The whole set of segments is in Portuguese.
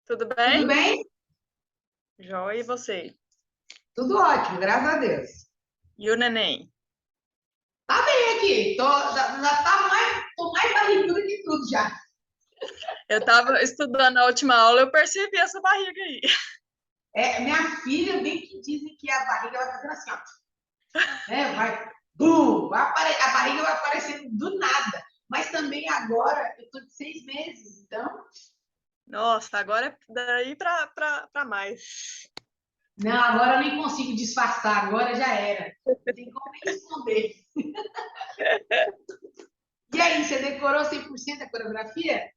Tudo Tudo bem? bem? Joia, e você? Tudo ótimo, graças a Deus. E o neném? Tá bem aqui, tô mais barriguda que tudo já. Eu estava estudando a última aula, eu percebi essa barriga aí. Minha filha bem que dizem que a barriga vai fazendo assim, ó, né? A barriga vai aparecendo do nada. Mas também agora eu tô de 6 meses, então, Nossa, agora é daí pra mais. não, agora eu nem consigo disfarçar, agora já era. Não tem como nem esconder. E aí, você decorou 100% a coreografia?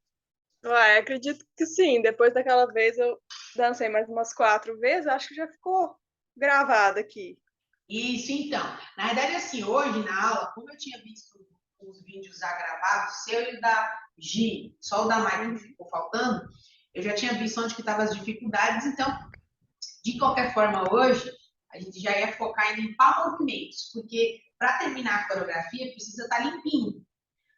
Uai, acredito que sim. Depois daquela vez eu dancei mais umas 4 vezes, acho que já ficou gravado aqui. Isso, então. Na verdade, assim, hoje na aula, como eu tinha visto os vídeos já gravados, seu e o da Gi, só o da Mike que Uhum. ficou faltando, eu já tinha visto onde que estavam as dificuldades, então, de qualquer forma, hoje, a gente já ia focar em limpar movimentos, porque para terminar a coreografia precisa estar limpinho,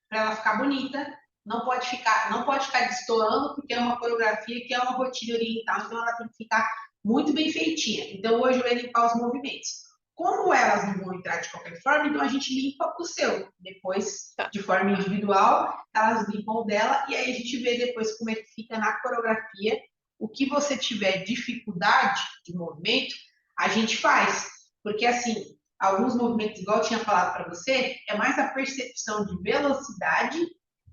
para ela ficar bonita, não pode ficar destoando, porque é uma coreografia que é uma rotina oriental, então ela tem que ficar muito bem feitinha. Então hoje eu ia limpar os movimentos. Como elas não vão entrar de qualquer forma, então a gente limpa o seu. Depois, Tá. de forma individual, elas limpam o dela e aí a gente vê depois como é que fica na coreografia. O que você tiver dificuldade de movimento, a gente faz. Porque assim, alguns movimentos, igual eu tinha falado para você, é mais a percepção de velocidade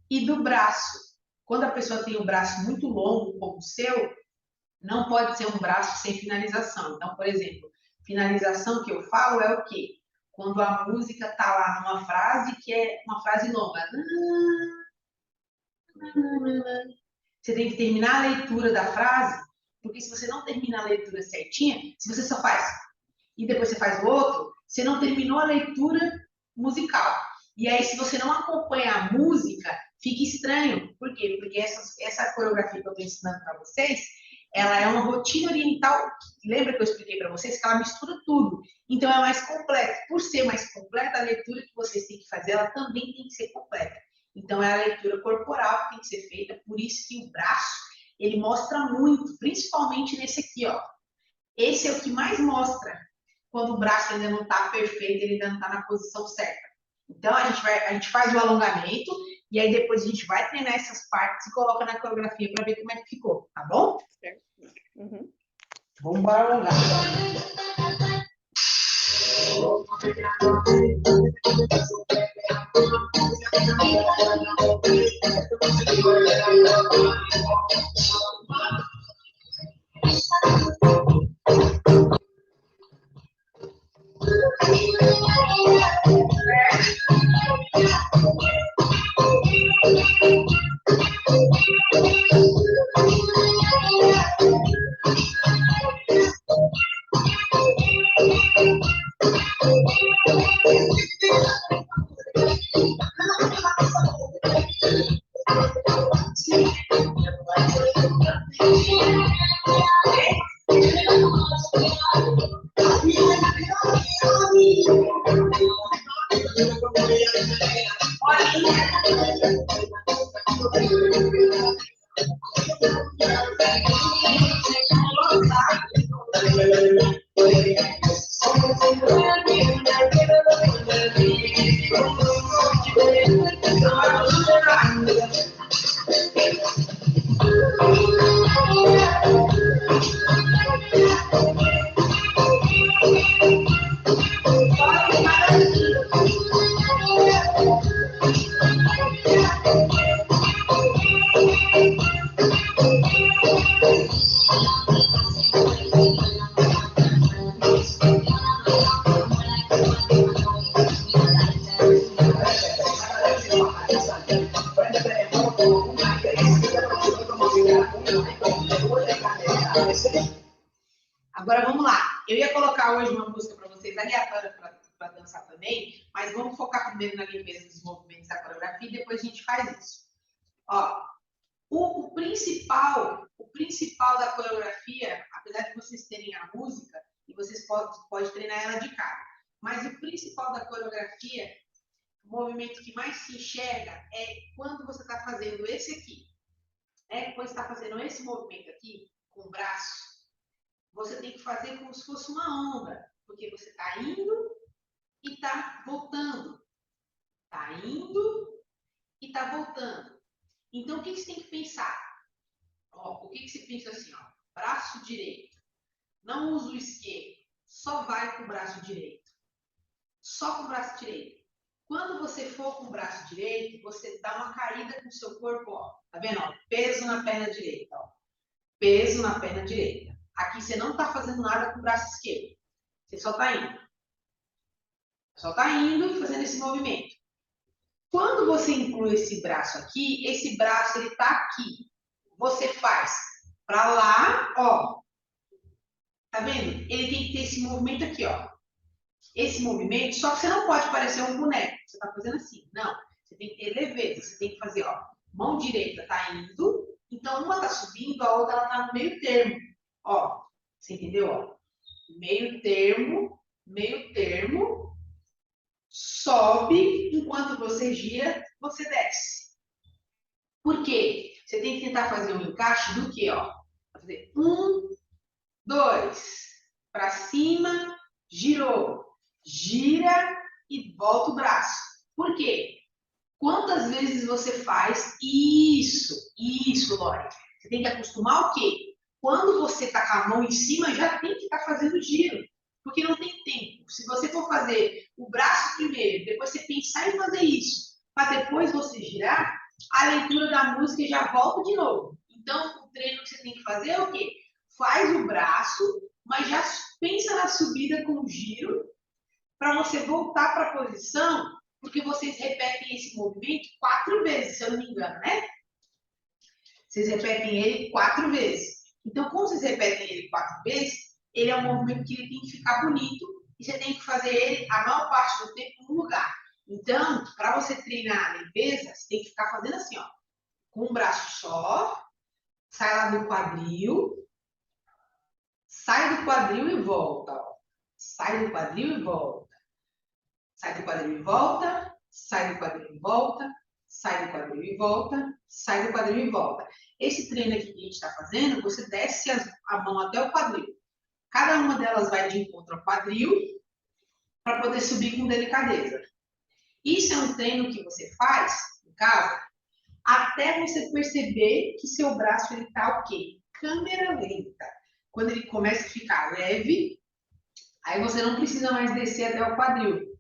e do braço. Quando a pessoa tem o braço muito longo, como o seu, não pode ser um braço sem finalização. Então, por exemplo, finalização que eu falo é o quê? Quando a música está lá numa frase que é uma frase longa. Você tem que terminar a leitura da frase, porque se você não termina a leitura certinha, se você só faz e depois você faz o outro, você não terminou a leitura musical. E aí, se você não acompanha a música, fica estranho. Por quê? Porque essa coreografia que eu estou ensinando para vocês, ela é uma rotina oriental. Lembra que eu expliquei para vocês que ela mistura tudo. Então, é mais completa. Por ser mais completa, a leitura que vocês têm que fazer, ela também tem que ser completa. Então, é a leitura corporal que tem que ser feita. Por isso que o braço, ele mostra muito, principalmente nesse aqui, ó. Esse é o que mais mostra quando o braço ainda não está perfeito, ele ainda não está na posição certa. Então a gente faz o alongamento e aí depois a gente vai treinar essas partes e coloca na coreografia para ver como é que ficou, tá bom? Certo. Uhum. Vamos embora alongar. Agora vamos lá. Eu ia colocar hoje uma música para vocês aleatória para dançar também, mas vamos focar primeiro na limpeza dos movimentos da coreografia e depois a gente faz isso. Ó, o principal da coreografia, apesar de vocês terem a música, e vocês podem treinar ela de cara, mas o principal da coreografia, o movimento que mais se enxerga é quando você está fazendo esse aqui. né? Quando você está fazendo esse movimento aqui, com o braço, você tem que fazer como se fosse uma onda, porque você está indo e está voltando. Está indo e está voltando. Então, o que você tem que pensar? Ó, o que você pensa assim, ó? Braço direito. Não usa o esquerdo. Só vai com o braço direito. Só com o braço direito. Quando você for com o braço direito, você dá uma caída com o seu corpo, ó. Tá vendo? Ó? Peso na perna direita, ó. Peso na perna direita. Aqui você não está fazendo nada com o braço esquerdo. Você só está indo. Só está indo e fazendo esse movimento. Quando você inclui esse braço aqui, esse braço ele está aqui. Você faz para lá, ó. Tá vendo? Ele tem que ter esse movimento aqui, ó. Esse movimento, só que você não pode parecer um boneco. Você tá fazendo assim. Não. Você tem que ter leveza. Você tem que fazer, ó. Mão direita tá indo. Então, uma tá subindo, a outra ela tá no meio termo. Ó. Você entendeu? Ó. Meio termo, meio termo. Sobe. Enquanto você gira, você desce. Por quê? Você tem que tentar fazer um encaixe do quê, ó? Fazer 1, 2, para cima, girou, gira e volta o braço. Por quê? Quantas vezes você faz isso? Isso, Lore. Você tem que acostumar o quê? Quando você está com a mão em cima, já tem que estar fazendo giro. Porque não tem tempo. Se você for fazer o braço primeiro, depois você pensar em fazer isso, para depois você girar, a leitura da música já volta de novo. Então, o treino que você tem que fazer é o quê? Faz o braço, mas já pensa na subida com o giro, para você voltar para a posição, porque vocês repetem esse movimento 4 vezes, se eu não me engano, né? Vocês repetem ele 4 vezes. Então, como vocês repetem ele 4 vezes, ele é um movimento que ele tem que ficar bonito e você tem que fazer ele a maior parte do tempo no lugar. Então, para você treinar a leveza, você tem que ficar fazendo assim, ó. Com um braço só, sai lá do quadril, sai do quadril e volta, ó. Sai do quadril e volta. Sai do quadril e volta, sai do quadril e volta, sai do quadril e volta, sai do quadril e volta. Esse treino aqui que a gente está fazendo, você desce a mão até o quadril. Cada uma delas vai de encontro ao quadril para poder subir com delicadeza. Isso é um treino que você faz em casa até você perceber que seu braço ele está o quê? Câmera lenta. Quando ele começa a ficar leve, aí você não precisa mais descer até o quadril.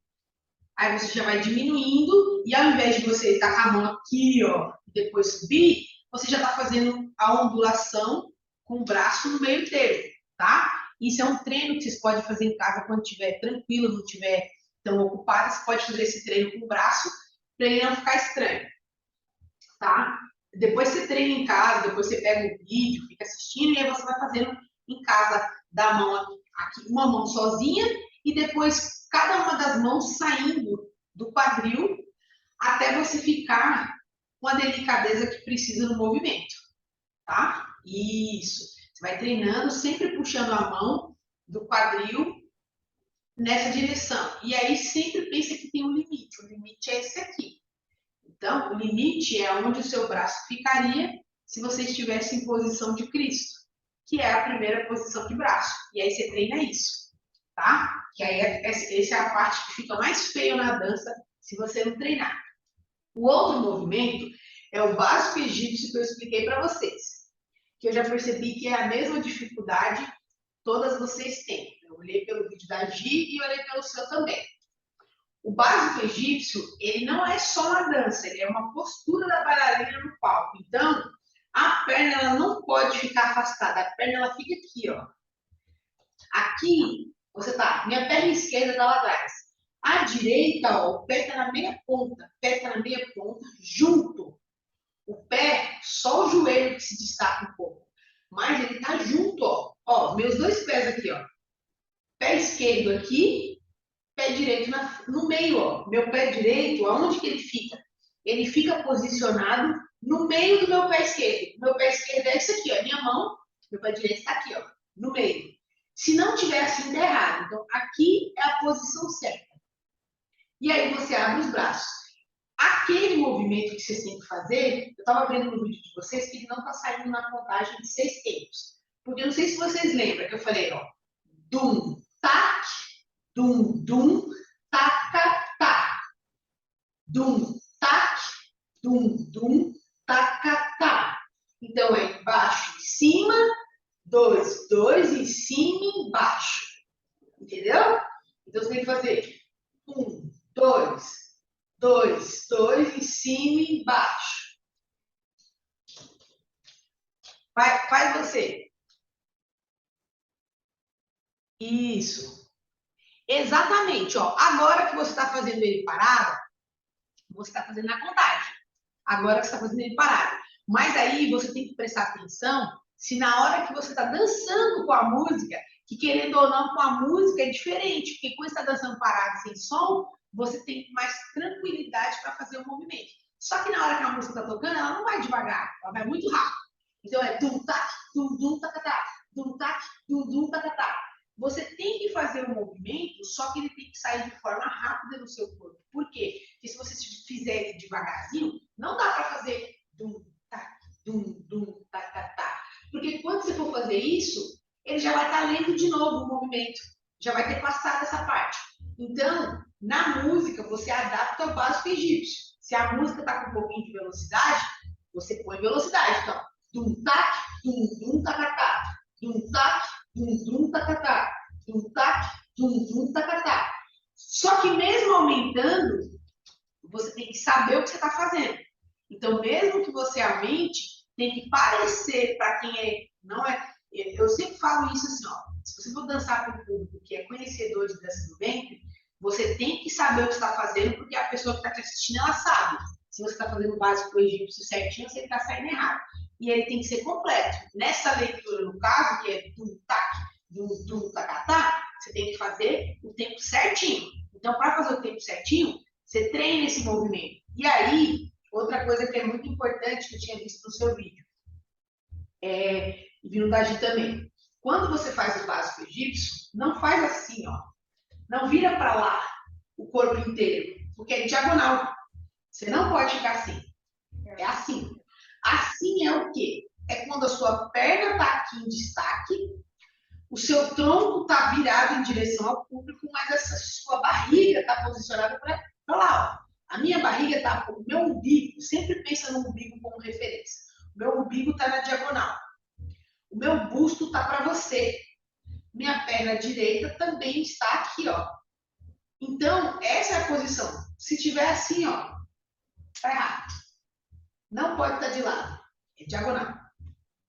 Aí você já vai diminuindo e ao invés de você estar com a mão aqui, ó, e depois subir, você já está fazendo a ondulação com o braço no meio termo, tá? Isso é um treino que vocês podem fazer em casa quando estiver tranquilo, não estiver tão ocupado. Você pode fazer esse treino com o braço para ele não ficar estranho, tá? Depois você treina em casa, depois você pega o vídeo, fica assistindo e aí você vai fazendo em casa, da mão aqui, uma mão sozinha e depois cada uma das mãos saindo do quadril até você ficar com a delicadeza que precisa no movimento, tá? Isso. Você vai treinando, sempre puxando a mão do quadril nessa direção. E aí sempre pensa que tem um limite. O limite é esse aqui. Então, o limite é onde o seu braço ficaria se você estivesse em posição de Cristo, que é a primeira posição de braço. E aí você treina isso, tá? Que aí essa é a parte que fica mais feia na dança se você não treinar. O outro movimento é o básico egípcio que eu expliquei para vocês, que eu já percebi que é a mesma dificuldade todas vocês têm. Eu olhei pelo vídeo da Gi e olhei pelo seu também. O básico egípcio, ele não é só uma dança, ele é uma postura da bailarina no palco. Então, a perna ela não pode ficar afastada, a perna ela fica aqui, ó. Aqui, você tá, minha perna esquerda tá lá atrás. A direita, ó, o pé tá na meia ponta, o pé tá na meia ponta, junto. O pé, só o joelho que se destaca um pouco. Mas ele tá junto, ó. Ó, meus dois pés aqui, ó. Pé esquerdo aqui, pé direito no meio, ó. Meu pé direito, aonde que ele fica? Ele fica posicionado no meio do meu pé esquerdo. Meu pé esquerdo é esse aqui, ó. Minha mão, meu pé direito está aqui, ó. No meio. Se não tiver assim, tá errado. Então, aqui é a posição certa. E aí você abre os braços. aquele movimento que vocês têm que fazer, eu estava vendo no vídeo de vocês que ele não está saindo na contagem de 6 tempos. Porque eu não sei se vocês lembram que eu falei, ó, dum, tac, dum, taca, tá. Dum, tac, dum, taca, tá. Então, é embaixo e cima, 2, 2 em cima e embaixo. Entendeu? Então, você tem que fazer 1, 2, 2, 2 em cima e embaixo. Faz você. Isso. Exatamente, ó. Agora que você está fazendo ele parado, você está fazendo na contagem. Agora que você está fazendo ele parado. Mas aí você tem que prestar atenção se na hora que você está dançando com a música, que querendo ou não, com a música é diferente, porque quando você está dançando parado sem som, você tem mais tranquilidade para fazer o movimento. Só que na hora que a música está tocando, ela não vai devagar, ela vai muito rápido. Então é dum-tac, dum-dum, tacatá, dum-tac, dum-dum, tacatá. Você tem que fazer o movimento, só que ele tem que sair de forma rápida no seu corpo. Por quê? Porque se você fizer ele devagarzinho, não dá para fazer dum-tac, dum-dum, tacatá. Porque quando você for fazer isso, ele já vai estar lendo de novo o movimento. Já vai ter passado essa parte. Então, na música, você adapta ao básico egípcio. Se a música está com um pouquinho de velocidade, você põe velocidade. Então, dum-tac, dum-dum, tacatá. Dum-tac, dum-dum, tacatá. Dum-tac, dum-dum, tacatá. Só que mesmo aumentando, você tem que saber o que você está fazendo. Então, mesmo que você aumente, tem que parecer para quem não é. Eu sempre falo isso assim, ó. Se você for dançar para o público que é conhecedor de dança do ventre, você tem que saber o que está fazendo, porque a pessoa que está te assistindo, ela sabe. Se você está fazendo o básico egípcio certinho, você está saindo errado. E ele tem que ser completo. Nessa leitura, no caso, que é dum-tac, dum-dum, tacatá, você tem que fazer o tempo certinho. Então, para fazer o tempo certinho, você treina esse movimento. E aí, outra coisa que é muito importante que eu tinha visto no seu vídeo, e vi no Dagi também. Quando você faz o básico egípcio, não faz assim, ó. Não vira para lá o corpo inteiro, porque é diagonal. Você não pode ficar assim. É assim. Assim é o quê? É quando a sua perna está aqui em destaque, o seu tronco está virado em direção ao público, mas essa sua barriga está posicionada para lá. Ó. A minha barriga está, o meu umbigo, sempre pensa no umbigo como referência. O meu umbigo está na diagonal. O meu busto está para você. Minha perna direita também está aqui, ó. Então, essa é a posição. Se tiver assim, ó, tá errado. Não pode estar de lado. É diagonal.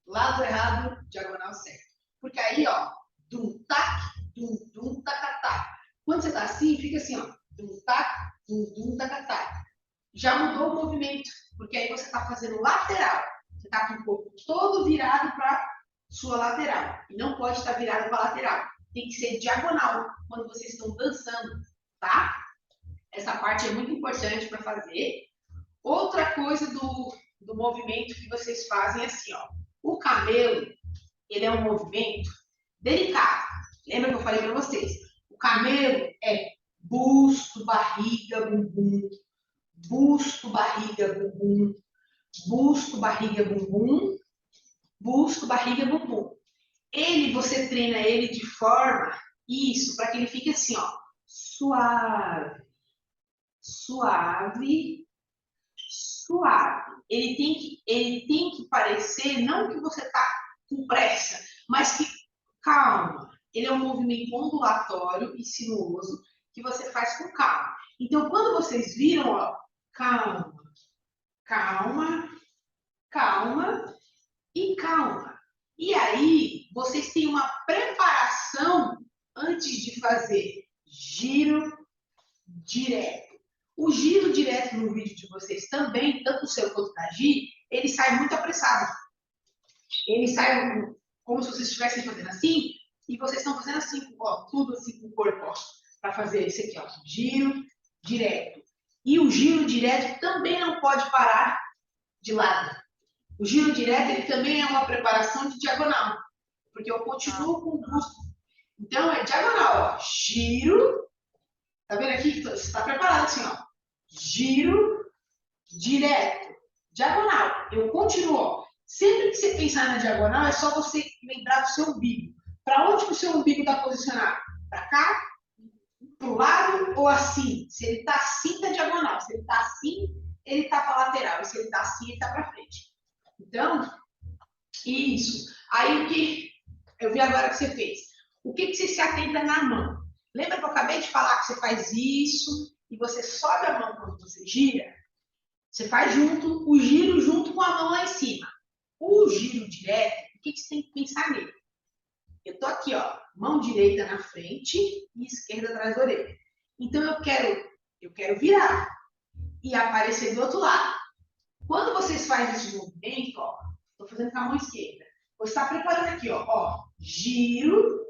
Lado errado, diagonal certo. Porque aí, ó, dum-tac, dum-dum, tacatá. Quando você tá assim, fica assim, ó, dum-tac, dum-dum, tacatá. Já mudou o movimento, porque aí você tá fazendo lateral. Você tá com o corpo todo virado para sua lateral. E não pode estar virado para lateral. Tem que ser diagonal quando vocês estão dançando, tá? Essa parte é muito importante para fazer. Outra coisa do movimento que vocês fazem é assim, ó. O camelo, ele é um movimento delicado. Lembra que eu falei para vocês? O camelo é busto, barriga, bumbum. Busto, barriga, bumbum. Busto, barriga, bumbum. Busto, barriga, bumbum. Você treina ele de forma, isso, para que ele fique assim, ó. Suave. Suave. Suave. Ele tem que parecer, não que você está com pressa, mas que calma. Ele é um movimento ondulatório e sinuoso que você faz com calma. Então, quando vocês viram, ó, calma, calma, calma e calma. E aí, vocês têm uma preparação antes de fazer giro direto. O giro direto no vídeo de vocês também, tanto o seu quanto o da Gi, ele sai muito apressado. Ele sai como se vocês estivessem fazendo assim, e vocês estão fazendo assim, ó, tudo assim com o corpo, para fazer isso aqui, ó, giro direto. E o giro direto também não pode parar de lado. O giro direto, ele também é uma preparação de diagonal, porque eu continuo com o busto. Então, é diagonal, ó, giro. Tá vendo aqui? Você está preparado assim, ó. Giro, direto, diagonal. Eu continuo, ó. Sempre que você pensar na diagonal, é só você lembrar do seu umbigo. Para onde que o seu umbigo está posicionado? Para cá? Para o lado ou assim? Se ele está assim, está diagonal. Se ele está assim, ele está para a lateral. E se ele está assim, ele está para frente. Então, isso. Aí o que eu vi agora que você fez? O que você se atenta na mão? Lembra que eu acabei de falar que você faz isso e você sobe a mão quando você gira? Você faz junto, o giro junto com a mão lá em cima. O giro direto, o que você tem que pensar nele? Eu tô aqui, ó, mão direita na frente e esquerda atrás da orelha. Então eu quero virar e aparecer do outro lado. Quando vocês fazem esse movimento, ó, tô fazendo com a mão esquerda. Você está preparando aqui, ó, giro.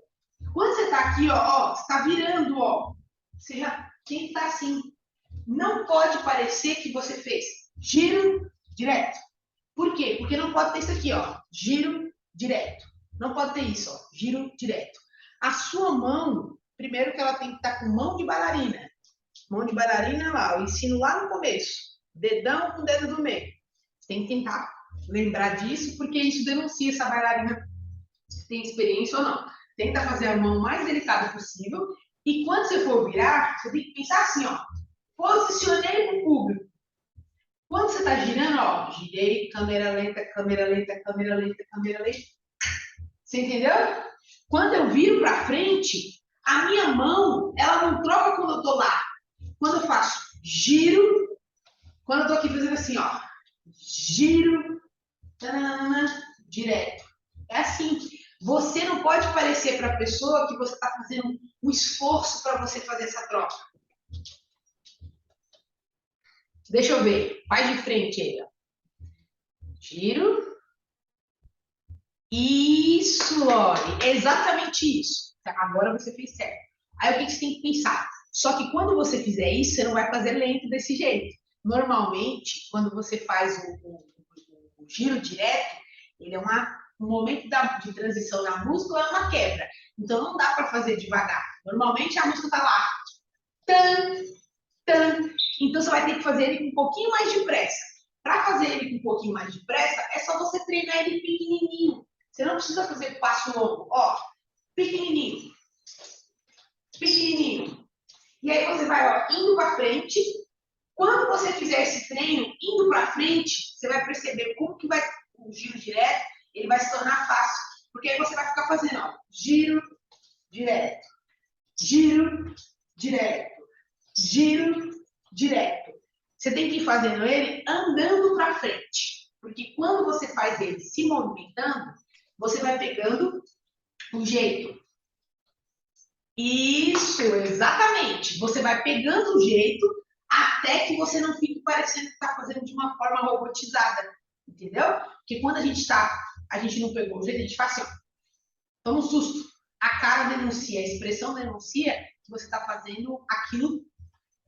Quando você tá aqui, ó, você tá virando, ó. Você já tem que estar assim. Não pode parecer que você fez giro direto. Por quê? Porque não pode ter isso aqui, ó, giro direto. Não pode ter isso, ó, giro direto. A sua mão, primeiro que ela tem que estar com mão de bailarina. Mão de bailarina lá, eu ensino lá no começo. Dedão com o dedo do meio. Você tem que tentar lembrar disso, porque isso denuncia se a bailarina tem experiência ou não. Tenta fazer a mão mais delicada possível. E quando você for virar, você tem que pensar assim, ó. Posicionei para o público. Quando você está girando, ó, girei, câmera lenta, câmera lenta, câmera lenta, câmera lenta. Você entendeu? Quando eu viro para frente, a minha mão, ela não troca quando eu tô lá. Quando eu faço giro, quando eu tô aqui fazendo assim, ó, giro, tanana, direto. É assim. Você não pode parecer para a pessoa que você está fazendo um esforço para você fazer essa troca. Deixa eu ver. Faz de frente aí, ó. Giro. Isso, Lore. Exatamente isso. Agora você fez certo. Aí o que você tem que pensar? Só que quando você fizer isso, você não vai fazer lento desse jeito. Normalmente, quando você faz o giro direto, ele é um momento de transição na música, é uma quebra. Então não dá para fazer devagar. Normalmente a música está lá. Tan, tan. Então você vai ter que fazer ele com um pouquinho mais de pressa. Para fazer ele com um pouquinho mais de pressa, é só você treinar ele pequenininho. Você não precisa fazer passo longo. Ó, pequenininho. Pequenininho. E aí você vai, ó, indo para frente. Quando você fizer esse treino, indo para frente, você vai perceber como que vai o giro direto, ele vai se tornar fácil. Porque aí você vai ficar fazendo, ó, giro direto. Giro direto. Giro direto. Você tem que ir fazendo ele andando para frente. Porque quando você faz ele se movimentando, você vai pegando o jeito. Isso, exatamente. Você vai pegando o jeito até que você não fique parecendo que está fazendo de uma forma robotizada. Entendeu? Porque quando a gente não pegou o jeito, a gente faz assim, ó. Toma um susto. A cara denuncia, a expressão denuncia que você está fazendo aquilo.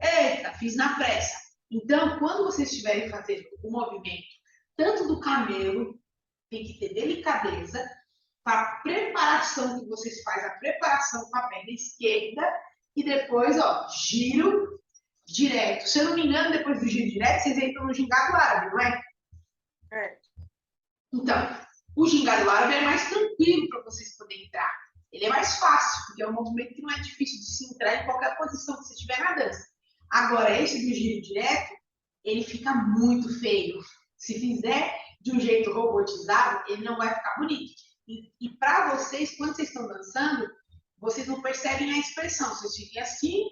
Eita, fiz na pressa. Então, quando vocês estiverem fazendo o movimento, tanto do camelo, tem que ter delicadeza, para a preparação que vocês fazem, a preparação com a perna esquerda, e depois, ó, giro direto. Se eu não me engano, depois do giro direto, vocês entram no gingado árabe, não é? É. Então, o gingado árabe é mais tranquilo para vocês poderem entrar. Ele é mais fácil, porque é um movimento que não é difícil de se entrar em qualquer posição que você estiver na dança. Agora, esse do giro direto, ele fica muito feio. Se fizer de um jeito robotizado, ele não vai ficar bonito. E para vocês, quando vocês estão dançando, vocês não percebem a expressão. Vocês ficam assim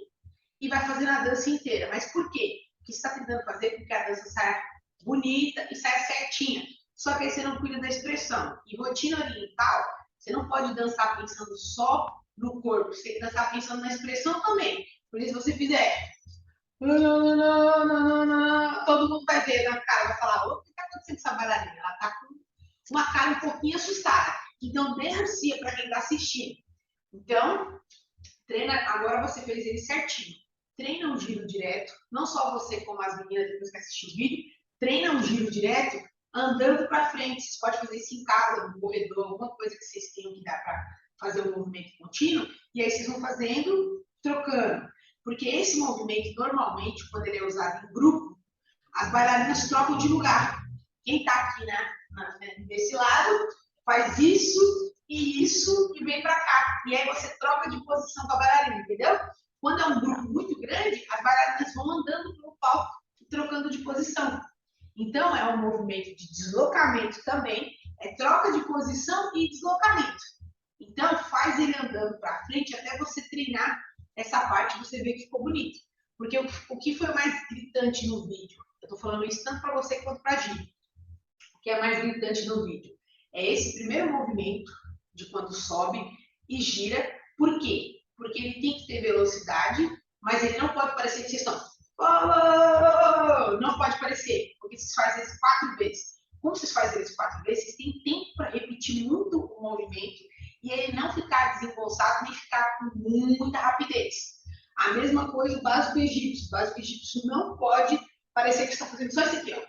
e vai fazendo a dança inteira. Mas por quê? Porque você está tentando fazer com que a dança saia bonita e saia certinha. Só que aí você não cuida da expressão. E rotina oriental, você não pode dançar pensando só no corpo. Você tem que dançar pensando na expressão também. Por isso, se você fizer... todo mundo vai ver na cara, vai falar, o que está acontecendo com essa bailarina? Ela está com uma cara um pouquinho assustada. Então, denuncia para quem está assistindo. Então, treina. Agora você fez ele certinho. Treina um giro direto. Não só você, como as meninas, depois que assistiu o vídeo. Treina um giro direto andando para frente. Você pode fazer isso em casa, no corredor, alguma coisa que vocês tenham que dar para fazer um movimento contínuo. E aí vocês vão fazendo, trocando. Porque esse movimento, normalmente, quando ele é usado em grupo, as bailarinas trocam de lugar. Quem está aqui, né, desse lado, faz isso e vem para cá. E aí você troca de posição com a bailarina, entendeu? Quando é um grupo muito grande, as bailarinas vão andando pelo palco, trocando de posição. Então, é um movimento de deslocamento também, é troca de posição e deslocamento. Então, faz ele andando para frente até você treinar essa parte, você vê que ficou bonito. Porque o que foi mais gritante no vídeo? Eu estou falando isso tanto para você quanto para a Gi. O que é mais gritante no vídeo? É esse primeiro movimento de quando sobe e gira. Por quê? Porque ele tem que ter velocidade, mas ele não pode parecer que vocês estão... Não pode parecer, porque vocês fazem isso 4 vezes. Como vocês fazem isso 4 vezes, vocês têm tempo para repetir muito o movimento e ele não ficar desembolsado nem ficar com muita rapidez. A mesma coisa o básico egípcio. O básico egípcio não pode parecer que está fazendo só isso aqui, ó.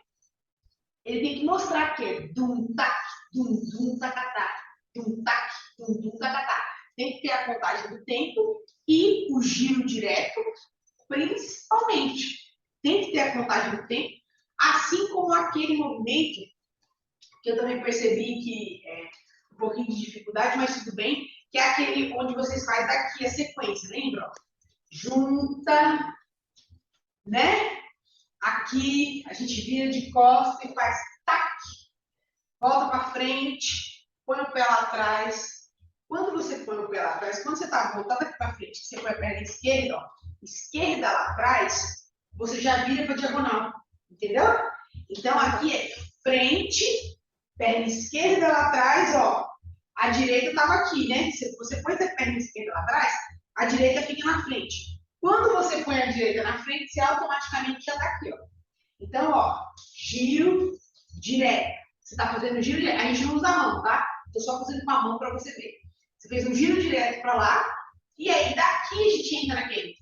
Ele tem que mostrar que é dum-tac, dum-dum, tacatá, dum-tac, dum-dum, tacatá. Tem que ter a contagem do tempo e o giro direto, principalmente. Tem que ter a contagem do tempo, assim como aquele movimento que eu também percebi que é um pouquinho de dificuldade, mas tudo bem, que é aquele onde vocês fazem daqui a sequência, lembra? Junta, né? Aqui a gente vira de costas e faz tac, volta para frente, põe o pé lá atrás. Quando você põe o pé lá atrás, quando você está voltado aqui para frente, você põe a perna esquerda, ó, esquerda lá atrás, você já vira para diagonal, entendeu? Então aqui é frente, perna esquerda lá atrás, ó. A direita estava aqui, né? Se você põe a perna esquerda lá atrás, a direita fica na frente. Quando você põe a direita na frente, você automaticamente já está aqui, ó. Então, ó, giro direto. Você está fazendo giro direto. A gente não usa a mão, tá? Estou só fazendo com a mão para você ver. Você fez um giro direto para lá. E aí, daqui a gente entra naquele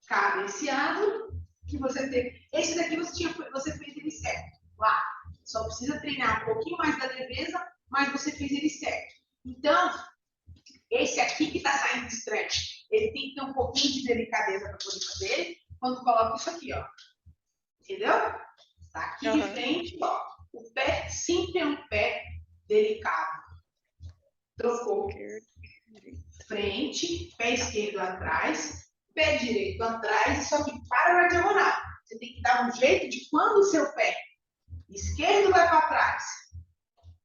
cadenciado, que você teve. Esse daqui você fez ele certo. Lá. Só precisa treinar um pouquinho mais da leveza, mas você fez ele certo. Então, esse aqui que está saindo de stretch, ele tem que ter um pouquinho de delicadeza para poder fazer ele, quando coloca isso aqui, ó. Entendeu? Tá aqui de frente, ó. O pé sempre é um pé delicado. Trocou. Frente, pé esquerdo atrás, pé direito atrás, só que para na diagonal. Você tem que dar um jeito de quando o seu pé esquerdo vai para trás.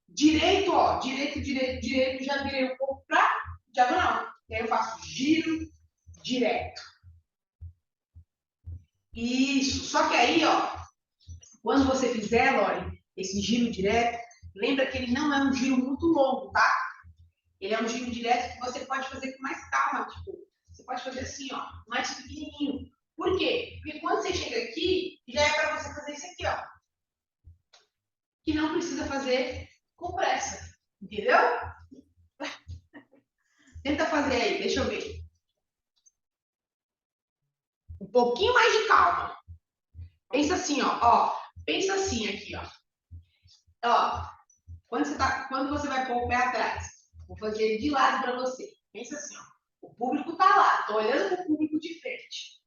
Direito, ó. Direito, já virei um pouco para diagonal. E aí eu faço giro direto. Isso. Só que aí, ó, quando você fizer, Lori, esse giro direto, lembra que ele não é um giro muito longo, tá? Ele é um giro direto que você pode fazer com mais calma. Tipo, você pode fazer assim, ó, mais pequenininho. Por quê? Porque quando você chega aqui, já é para você fazer isso aqui, ó. Que não precisa fazer com pressa. Entendeu? Tenta fazer aí, deixa eu ver. Um pouquinho mais de calma. Pensa assim, ó. Pensa assim aqui, ó. Ó, quando você vai pôr o pé atrás, vou fazer ele de lado para você. Pensa assim, ó. O público tá lá, tô olhando para o público de frente.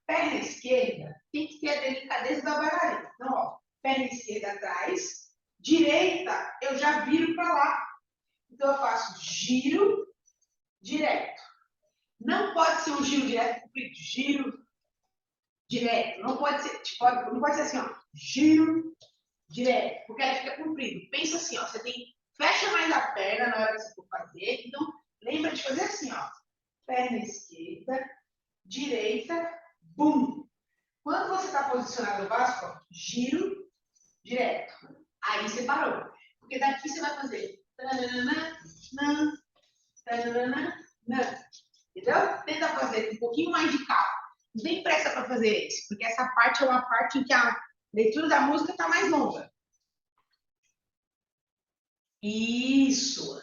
Perna esquerda tem que ter a delicadeza da bailarina. Então, ó, perna esquerda atrás, direita eu já viro para lá. Então eu faço giro direto. Não pode ser um giro direto comprido, giro direto. Não pode ser, não pode ser assim, ó, giro direto, porque aí fica comprido. Pensa assim, ó, fecha mais a perna na hora que você for fazer. Então, lembra de fazer assim, ó, perna esquerda, direita, bum. Quando você está posicionado no básico, ó, giro direto. Aí você parou. Porque daqui você vai fazer entendeu? Tenta fazer com um pouquinho mais de calma. Não tem pressa para fazer isso, porque essa parte é uma parte em que a leitura da música está mais longa. Isso,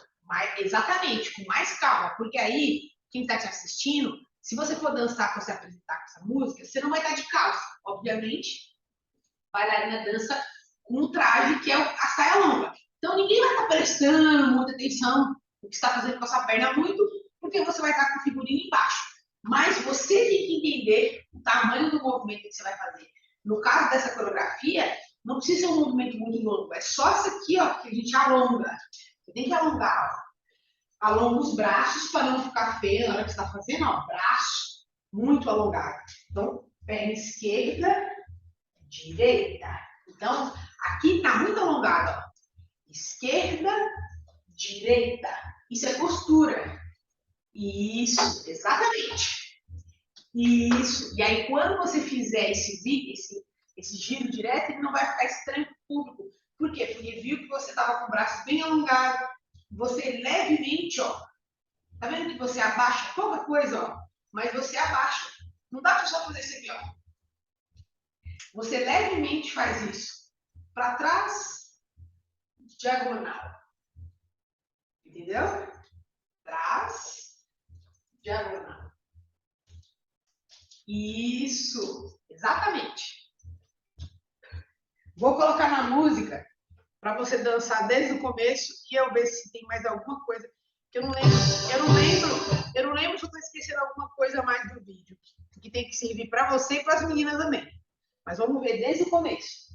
exatamente, com mais calma, porque aí, quem está te assistindo, se você for dançar, for se apresentar com essa música, você não vai estar de calça, obviamente. A bailarina dança com um traje que é a saia longa. Então, ninguém vai estar prestando muita atenção no que está fazendo com a sua perna muito, porque você vai estar com o figurino embaixo. Mas você tem que entender o tamanho do movimento que você vai fazer. No caso dessa coreografia, não precisa ser um movimento muito longo, é só isso aqui, ó, que a gente alonga. Você tem que alongar, ó. Alonga os braços para não ficar feio na hora que você está fazendo, ó, braço muito alongado. Então, perna esquerda, direita. Então, aqui está muito alongado, ó. Esquerda, direita. Isso é postura. Isso, exatamente. Isso. E aí, quando você fizer esse giro direto, ele não vai ficar estranho para o público. Por quê? Porque viu que você estava com o braço bem alongado. Você levemente, ó. Tá vendo que você abaixa pouca coisa, ó? Mas você abaixa. Não dá para só fazer isso aqui, ó. Você levemente faz isso. Para trás, diagonal. Entendeu? Trás, diagonal. Isso, exatamente. Vou colocar na música para você dançar desde o começo e eu ver se tem mais alguma coisa que eu não lembro. Eu não lembro se eu estou esquecendo alguma coisa mais do vídeo que tem que servir para você e para as meninas também. Mas vamos ver desde o começo.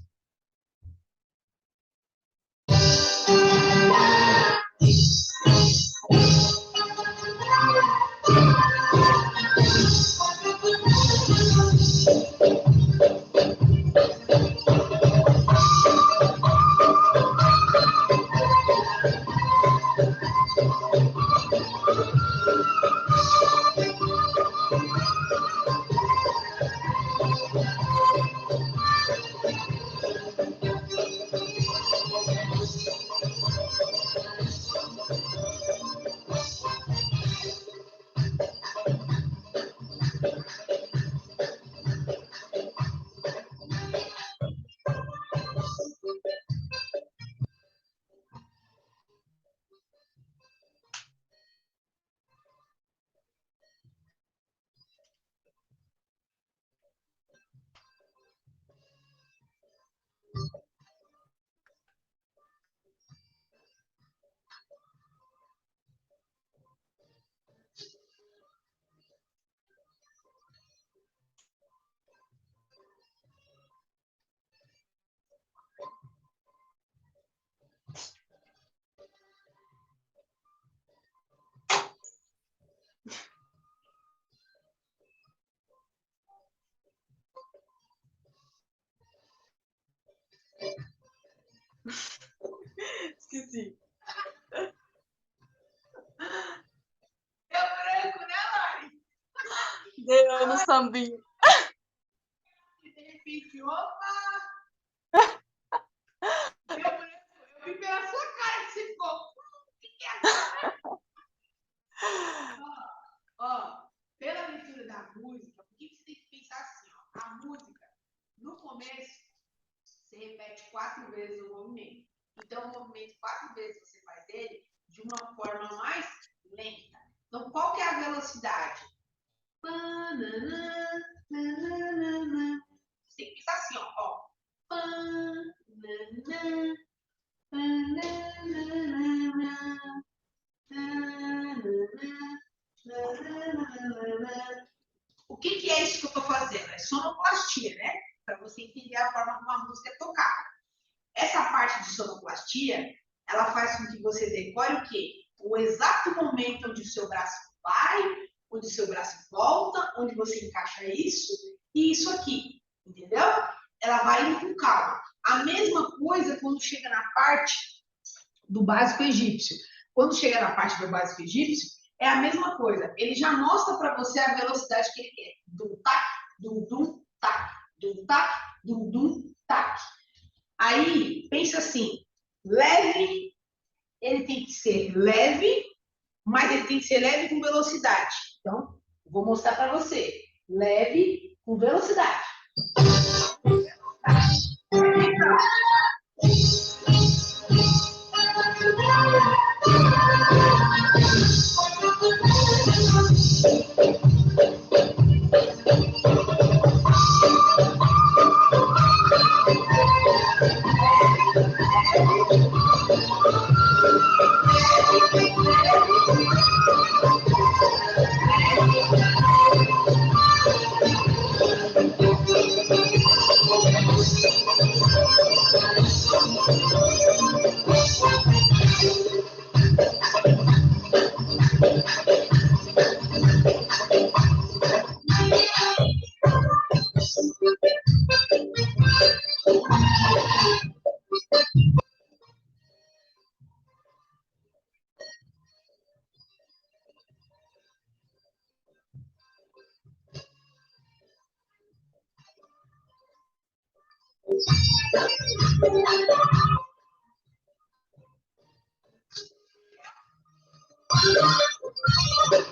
Esqueci. Deu branco, né, Lari? Deu no sambinho. De repente, opa! Deu branco. Eu vi pela sua cara que você ficou. O que é agora? Ó, pela leitura da música, por que você tem que pensar assim, ó? A música, no começo, você repete 4 vezes o movimento. Então, o movimento 4 vezes você faz ele de uma forma mais lenta. Então, qual que é a velocidade? Você tem que pensar assim, ó. O que é isso que eu estou fazendo? É sonoplastia, né? Para você entender a forma como a música é tocada. Essa parte de sonoplastia, ela faz com que você decore o quê? O exato momento onde o seu braço vai, onde o seu braço volta, onde você encaixa isso e isso aqui, entendeu? Ela vai indo com calma. A mesma coisa quando chega na parte do básico egípcio. Quando chega na parte do básico egípcio, é a mesma coisa. Ele já mostra para você a velocidade que ele quer. Dum, tac, dum, dum, tac, dum, tac, dum, tac. Aí, pensa assim, leve, ele tem que ser leve, mas ele tem que ser leve com velocidade. Então, vou mostrar para você. Leve com velocidade.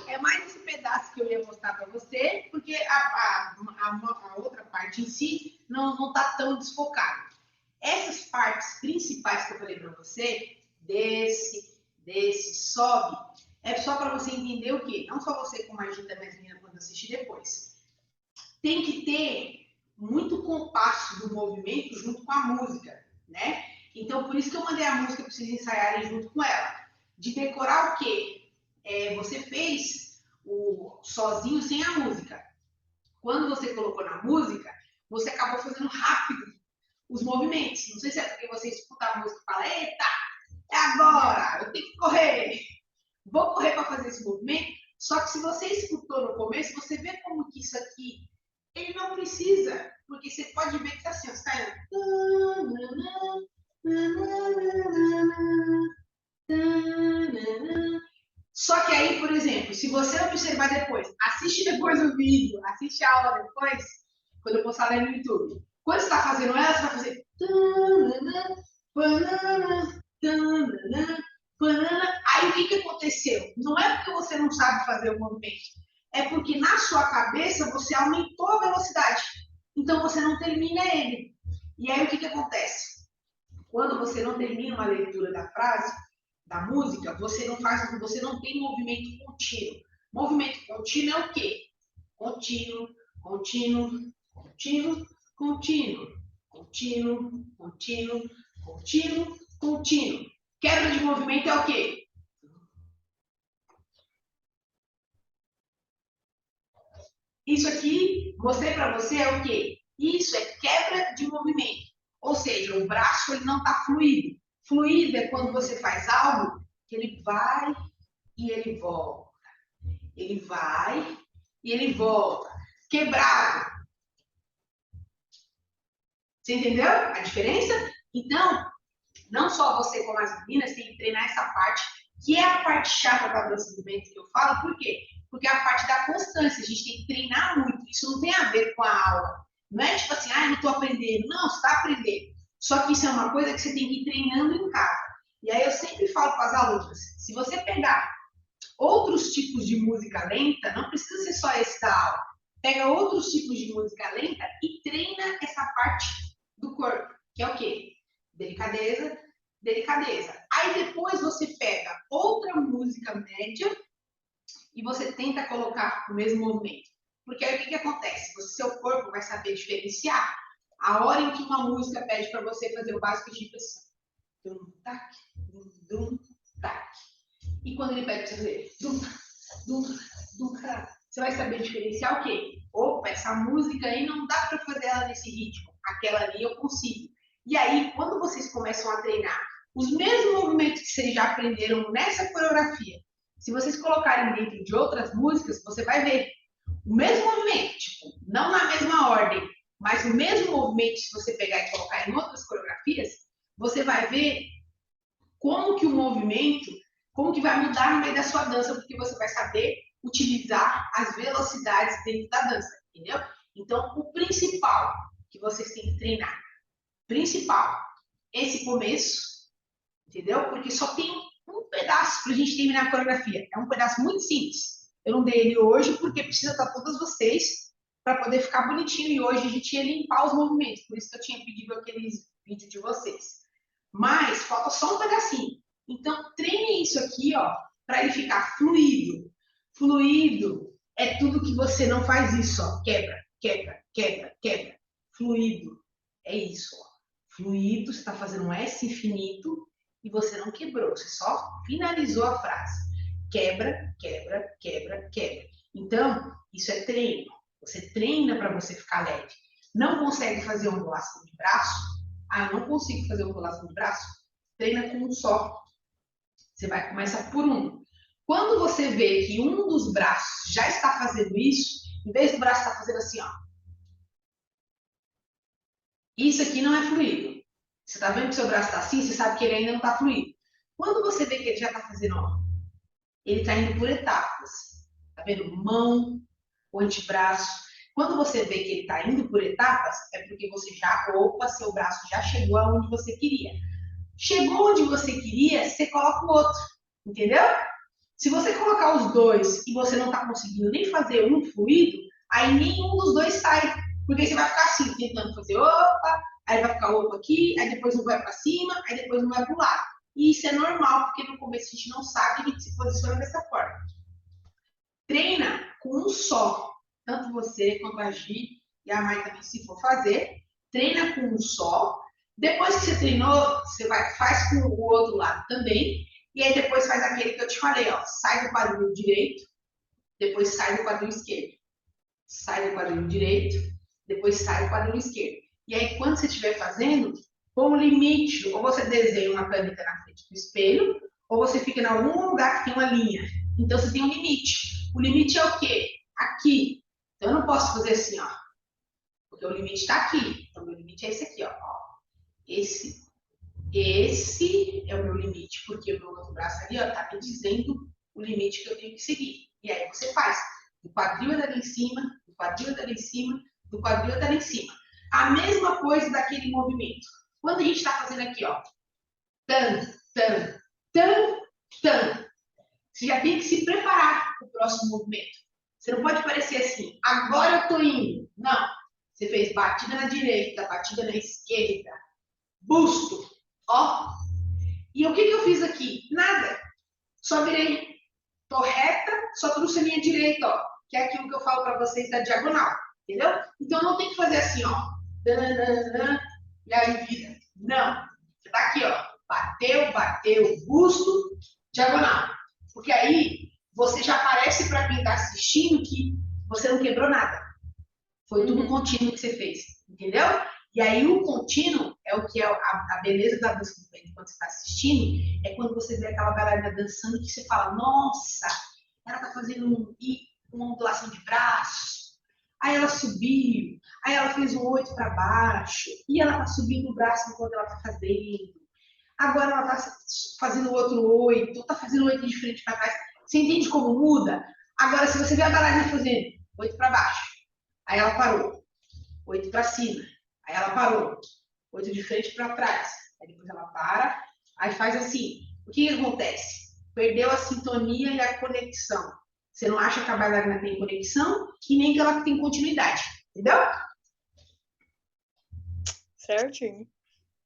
É mais esse pedaço que eu ia mostrar para você, porque a outra parte em si não está tão desfocada. Essas partes principais que eu falei para você, desce, sobe, é só para você entender o quê? Não só você como a gente também, as meninas, quando assistir depois. Tem que ter muito compasso do movimento junto com a música, né? Então, por isso que eu mandei a música para vocês ensaiarem junto com ela. De decorar o quê? Você fez sozinho sem a música. Quando você colocou na música, você acabou fazendo rápido os movimentos. Não sei se é porque você escuta a música e fala, eita, é agora, eu tenho que correr. Vou correr para fazer esse movimento. Só que se você escutou no começo, você vê como que isso aqui, ele não precisa, porque você pode ver que está assim, está Só que aí, por exemplo, se você observar depois, assiste depois o vídeo, assiste a aula depois, quando eu postar lá no YouTube. Quando você está fazendo ela, você vai fazer. Aí o que aconteceu? Não é porque você não sabe fazer o movimento, é porque na sua cabeça você aumentou a velocidade. Então você não termina ele. E aí o que acontece? Quando você não termina uma leitura da frase, da música, você não tem movimento contínuo. Movimento contínuo é o quê? Contínuo, contínuo, contínuo, contínuo, contínuo, contínuo, contínuo, contínuo. Quebra de movimento é o quê? Isso aqui, mostrei para você, é o quê? Isso é quebra de movimento. Ou seja, o braço ele não está fluido. Fluido é quando você faz algo que ele vai e ele volta. Ele vai e ele volta. Quebrado. Você entendeu a diferença? Então, não só você como as meninas tem que treinar essa parte, que é a parte chata da dança do ventre que eu falo. Por quê? Porque é a parte da constância. A gente tem que treinar muito. Isso não tem a ver com a aula. Não é tipo assim, ah, não estou aprendendo. Não, você está aprendendo. Só que isso é uma coisa que você tem que ir treinando em casa. E aí eu sempre falo para as alunas, se você pegar outros tipos de música lenta, não precisa ser só esse da aula. Pega outros tipos de música lenta e treina essa parte do corpo, que é o quê? Delicadeza, delicadeza. Aí depois você pega outra música média e você tenta colocar o mesmo movimento. Porque aí o que acontece? Seu corpo vai saber diferenciar a hora em que uma música pede para você fazer o básico de pressão. Dum, tac, dum, tac. E quando ele pede para você fazer dum, dum, dum, tac, você vai saber diferenciar o quê? Opa, essa música aí não dá para fazer ela nesse ritmo. Aquela ali eu consigo. E aí, quando vocês começam a treinar os mesmos movimentos que vocês já aprenderam nessa coreografia, se vocês colocarem dentro de outras músicas, você vai ver o mesmo movimento, tipo, não na mesma ordem, mas o mesmo movimento, se você pegar e colocar em outras coreografias, você vai ver como que o movimento, como que vai mudar no meio da sua dança, porque você vai saber utilizar as velocidades dentro da dança, entendeu? Então, o principal que vocês têm que treinar, principal, esse começo, entendeu? Porque só tem um pedaço para a gente terminar a coreografia. É um pedaço muito simples. Eu não dei ele hoje porque precisa estar todas vocês para poder ficar bonitinho. E hoje a gente ia limpar os movimentos. Por isso que eu tinha pedido aqueles vídeos de vocês. Mas falta só um pedacinho. Então, treine isso aqui, ó, para ele ficar fluido. Fluido é tudo que você não faz isso, ó. Quebra, quebra, quebra, quebra. Fluido é isso, ó. Fluido, você está fazendo um S infinito e você não quebrou, você só finalizou a frase. Quebra, quebra, quebra, quebra. Então, isso é treino. Você treina para você ficar leve. Não consegue fazer ondulação de braço? Ah, eu não consigo fazer ondulação de braço? Treina com um só. Você vai começar por um. Quando você vê que um dos braços já está fazendo isso, em vez do braço estar fazendo assim, ó. Isso aqui não é fluido. Você está vendo que o seu braço está assim, você sabe que ele ainda não está fluido. Quando você vê que ele já está fazendo, ó, ele está indo por etapas. Tá vendo? Mão, o antebraço. Quando você vê que ele está indo por etapas, é porque você já, opa, seu braço já chegou aonde você queria. Chegou onde você queria, você coloca o outro, entendeu? Se você colocar os dois e você não está conseguindo nem fazer um fluido, aí nenhum dos dois sai. Porque você vai ficar assim, tentando fazer opa, aí vai ficar opa aqui, aí depois um vai para cima, aí depois um vai para o lado. E isso é normal, porque no começo a gente não sabe, a gente se posiciona dessa forma. Treina com um só. Tanto você quanto a Gi e a Mai também, se for fazer, treina com um só. Depois que você treinou, você faz com o outro lado também. E aí depois faz aquele que eu te falei, ó. Sai do quadril direito, depois sai do quadril esquerdo. Sai do quadril direito, depois sai do quadril esquerdo. E aí, quando você estiver fazendo, com um limite, ou você desenha uma caneta na frente do espelho, ou você fica em algum lugar que tem uma linha. Então, você tem um limite. O limite é o quê? Aqui. Então, eu não posso fazer assim, ó. Porque o limite está aqui. Então, o meu limite é esse aqui, ó. Esse é o meu limite, porque o meu outro braço ali, ó, tá me dizendo o limite que eu tenho que seguir. E aí você faz. O quadril é dali em cima, o quadril é dali em cima, o quadril é dali em cima. A mesma coisa daquele movimento. Quando a gente está fazendo aqui, ó. Tan, tan, tan, tan. Você já tem que se preparar para o próximo movimento. Você não pode parecer assim, agora eu tô indo. Não. Você fez batida na direita, batida na esquerda, busto, ó. E o que eu fiz aqui? Nada. Só virei. Tô reta, só trouxe a minha direita, ó. Que é aquilo que eu falo para vocês da diagonal. Entendeu? Então não tem que fazer assim, ó. E aí vira. Não. Você tá aqui, ó. Bateu, bateu, busto, diagonal. Porque aí você já parece para quem está assistindo que você não quebrou nada. Foi tudo contínuo que você fez. Entendeu? E aí o contínuo é o que é a beleza da dança do peito quando você está assistindo, é quando você vê aquela bailarina dançando que você fala, nossa, ela está fazendo uma ondulação de braços, aí ela subiu, aí ela fez um 8 para baixo, e ela está subindo o braço enquanto ela está fazendo, agora ela está fazendo outro 8, está fazendo 8 de frente para trás. Você entende como muda? Agora, se você vê a bailarina fazendo 8 para baixo, aí ela parou, 8 para cima, aí ela parou, 8 de frente para trás, aí depois ela para, aí faz assim. O que acontece? Perdeu a sintonia e a conexão. Você não acha que a bailarina tem conexão e nem que ela tem continuidade, entendeu? Certinho.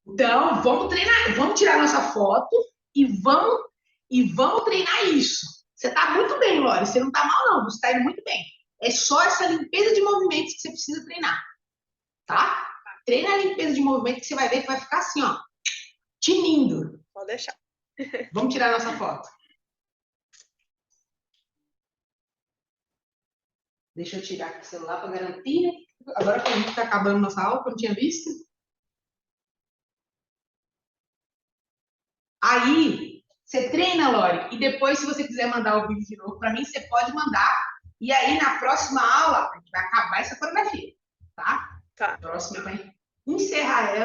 Então, vamos treinar, vamos tirar nossa foto e vamos treinar isso. Você está muito bem, Lore, você não está mal não, você está indo muito bem. É só essa limpeza de movimentos que você precisa treinar, tá? Treina a limpeza de movimento que você vai ver que vai ficar assim, ó, tinindo. Pode deixar. Vamos tirar nossa foto. Deixa eu tirar aqui o celular para garantir. Agora que a gente está acabando nossa aula, que eu não tinha visto. Aí, você treina, Lore, e depois, se você quiser mandar o vídeo de novo para mim, você pode mandar. E aí, na próxima aula, a gente vai acabar essa coreografia, tá? Tá. Próxima vai encerrar ela.